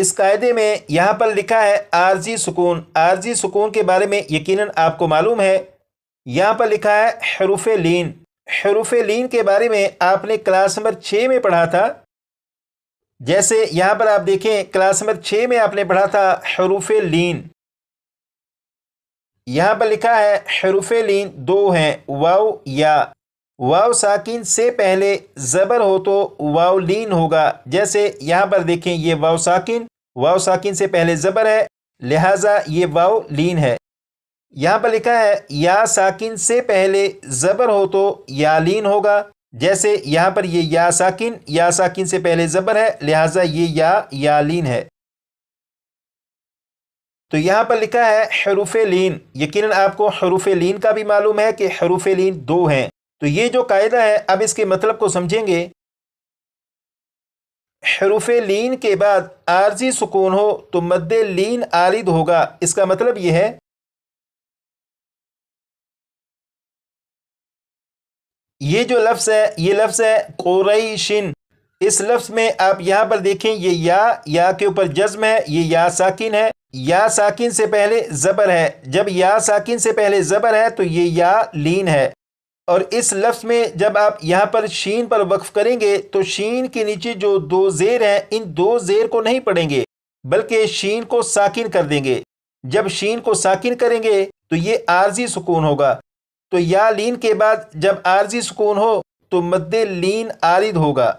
اس قاعدے میں یہاں پر لکھا ہے عارضی سکون. عارضی سکون کے بارے میں یقیناً آپ کو معلوم ہے. یہاں پر لکھا ہے حروف لین. حروف لین کے بارے میں آپ نے کلاس نمبر 6 میں پڑھا تھا. جیسے یہاں پر آپ دیکھیں کلاس نمبر 6 میں آپ نے پڑھا تھا حروف لین. یہاں پر لکھا ہے حروف لین 2 ہیں، واو یا. واو ساکن سے پہلے زبر ہو تو واو لین ہوگا. جیسے یہاں پر دیکھیں یہ واو ساکن سے پہلے زبر ہے، لہٰذا یہ واو لین ہے. یہاں پر لکھا ہے یا ساکن سے پہلے زبر ہو تو یا لین ہوگا. جیسے یہاں پر یہ یا ساکن سے پہلے زبر ہے، لہٰذا یہ یا لین ہے. تو یہاں پر لکھا ہے حروف لین. یقیناً آپ کو حروف لین کا بھی معلوم ہے کہ حروف لین 2 ہیں. تو یہ جو قاعدہ ہے اب اس کے مطلب کو سمجھیں گے. حروف لین کے بعد عارضی سکون ہو تو مد لین عارض ہوگا. اس کا مطلب یہ ہے یہ جو لفظ ہے یہ لفظ ہے قریشن. اس لفظ میں آپ یہاں پر دیکھیں یہ یا کے اوپر جزم ہے، یہ یا ساکن ہے. یا ساکن سے پہلے زبر ہے. جب یا ساکن سے پہلے زبر ہے تو یہ یا لین ہے. اور اس لفظ میں جب آپ یہاں پر شین پر وقف کریں گے تو شین کے نیچے جو 2 زیر ہیں ان 2 زیر کو نہیں پڑھیں گے بلکہ شین کو ساکن کر دیں گے. جب شین کو ساکن کریں گے تو یہ عارضی سکون ہوگا. تو یا لین کے بعد جب عارضی سکون ہو تو مد لین عارض ہوگا.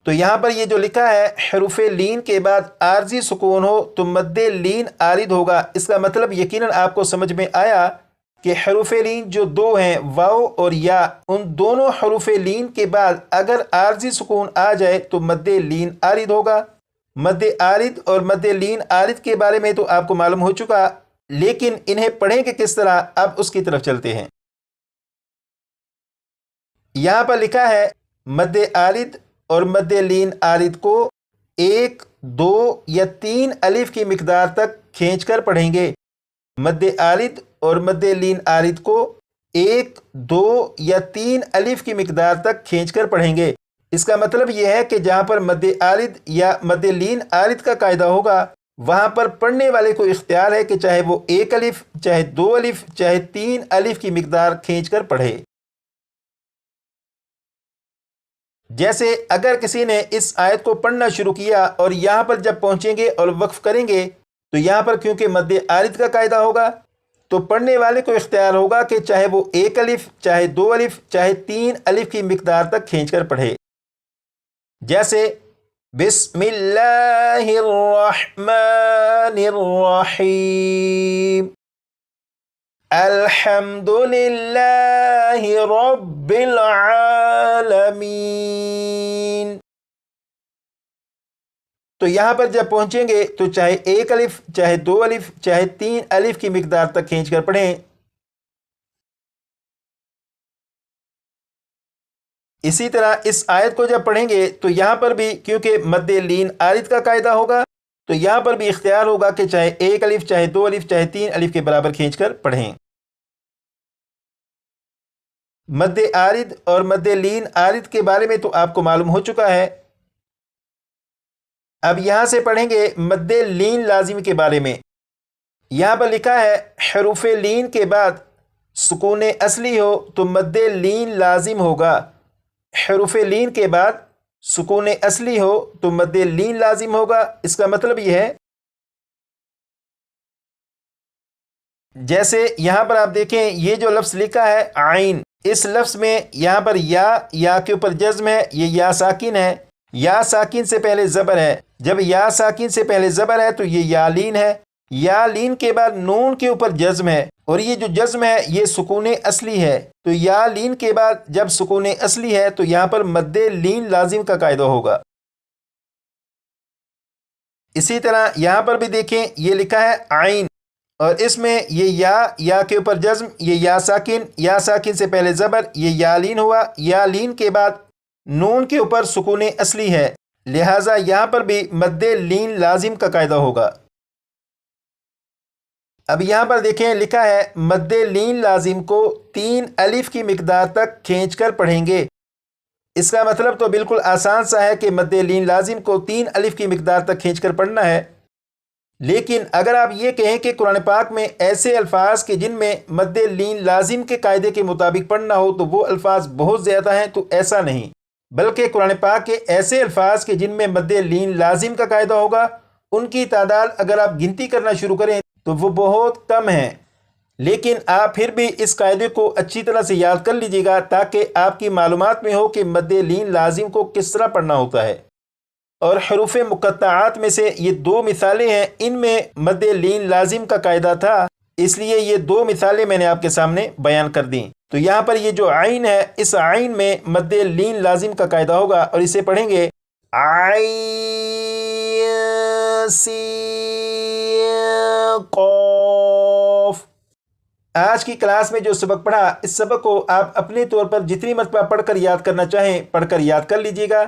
تو یہاں پر یہ جو لکھا ہے حروف لین کے بعد عارضی سکون ہو تو مد لین عارض ہوگا. اس کا مطلب یقیناً آپ کو سمجھ میں آیا کہ حروف لین جو 2 ہیں واو اور یا، ان دونوں حروف لین کے بعد اگر عارضی سکون آ جائے تو مد لین عارض ہوگا. مد عارض اور مد لین عارض کے بارے میں تو آپ کو معلوم ہو چکا، لیکن انہیں پڑھیں کہ کس طرح، اب اس کی طرف چلتے ہیں. یہاں پر لکھا ہے مد عارض اور مد لین عارض کو 1، 2 یا 3 الف کی مقدار تک کھینچ کر پڑھیں گے. مد عارض اور مد لین عارض کو 1، 2 یا 3 الف کی مقدار تک کھینچ کر پڑھیں گے. اس کا مطلب یہ ہے کہ جہاں پر مد عارض یا مد لین عارض کا قاعدہ ہوگا وہاں پر پڑھنے والے کو اختیار ہے کہ چاہے وہ 1 الف، چاہے 2 الف، چاہے 3 الف کی مقدار کھینچ کر پڑھے. جیسے اگر کسی نے اس آیت کو پڑھنا شروع کیا اور یہاں پر جب پہنچیں گے اور وقف کریں گے تو یہاں پر کیونکہ مد عارض کا قاعدہ ہوگا تو پڑھنے والے کو اختیار ہوگا کہ چاہے وہ 1 الف، چاہے 2 الف، چاہے 3 الف کی مقدار تک کھینچ کر پڑھے. جیسے بسم اللہ الرحمن الرحیم، الحمد للہ رب العالمین. تو یہاں پر جب پہنچیں گے تو چاہے 1 الف، چاہے 2 الف، چاہے 3 الف کی مقدار تک کھینچ کر پڑھیں. اسی طرح اس آیت کو جب پڑھیں گے تو یہاں پر بھی کیونکہ مد لین عارض کا قاعدہ ہوگا تو یہاں پر بھی اختیار ہوگا کہ چاہے 1 الف، چاہے 2 الف، چاہے 3 الف کے برابر کھینچ کر پڑھیں. مد عارض اور مد لین عارض کے بارے میں تو آپ کو معلوم ہو چکا ہے. اب یہاں سے پڑھیں گے مد لین لازم کے بارے میں. یہاں پر لکھا ہے حروف لین کے بعد سکون اصلی ہو تو مد لین لازم ہوگا. حروف لین کے بعد سکون اصلی ہو تو مد لین لازم ہوگا. اس کا مطلب یہ ہے جیسے یہاں پر آپ دیکھیں یہ جو لفظ لکھا ہے عین، اس لفظ میں یہاں پر یا کے اوپر جزم ہے، یہ یا ساکن ہے. یا ساکن سے پہلے زبر ہے. جب یا ساکن سے پہلے زبر ہے تو یہ یا لین ہے. یا لین کے بعد نون کے اوپر جزم ہے اور یہ جو جزم ہے یہ سکون اصلی ہے. تو یا لین کے بعد جب سکون اصلی ہے تو یہاں پر مد لین لازم کا قاعدہ ہوگا. اسی طرح یہاں پر بھی دیکھیں یہ لکھا ہے عین اور اس میں یہ یا کے اوپر جزم، یہ یا ساکن سے پہلے زبر، یہ یا لین ہوا. یا لین کے بعد نون کے اوپر سکون اصلی ہے، لہٰذا یہاں پر بھی مد لین لازم کا قاعدہ ہوگا. اب یہاں پر دیکھیں لکھا ہے مد لین لازم کو 3 الف کی مقدار تک کھینچ کر پڑھیں گے. اس کا مطلب تو بالکل آسان سا ہے کہ مد لین لازم کو 3 الف کی مقدار تک کھینچ کر پڑھنا ہے۔ لیکن اگر آپ یہ کہیں کہ قرآن پاک میں ایسے الفاظ کے جن میں مد لین لازم کے قاعدے کے مطابق پڑھنا ہو تو وہ الفاظ بہت زیادہ ہیں، تو ایسا نہیں، بلکہ قرآن پاک کے ایسے الفاظ کے جن میں مد لین لازم کا قاعدہ ہوگا ان کی تعداد اگر آپ گنتی کرنا شروع کریں تو وہ بہت کم ہیں۔ لیکن آپ پھر بھی اس قاعدے کو اچھی طرح سے یاد کر لیجیے گا تاکہ آپ کی معلومات میں ہو کہ مد لین لازم کو کس طرح پڑھنا ہوتا ہے۔ اور حروف مقطعات میں سے یہ 2 مثالیں ہیں، ان میں مد لین لازم کا قاعدہ تھا، اس لیے یہ 2 مثالیں میں نے آپ کے سامنے بیان کر دیں۔ تو یہاں پر یہ جو عین ہے، اس عین میں مد لین لازم کا قاعدہ ہوگا اور اسے پڑھیں گے عین سین قاف۔ آج کی کلاس میں جو سبق پڑھا، اس سبق کو آپ اپنے طور پر جتنی مرتبہ پڑھ کر یاد کرنا چاہیں پڑھ کر یاد کر لیجئے گا۔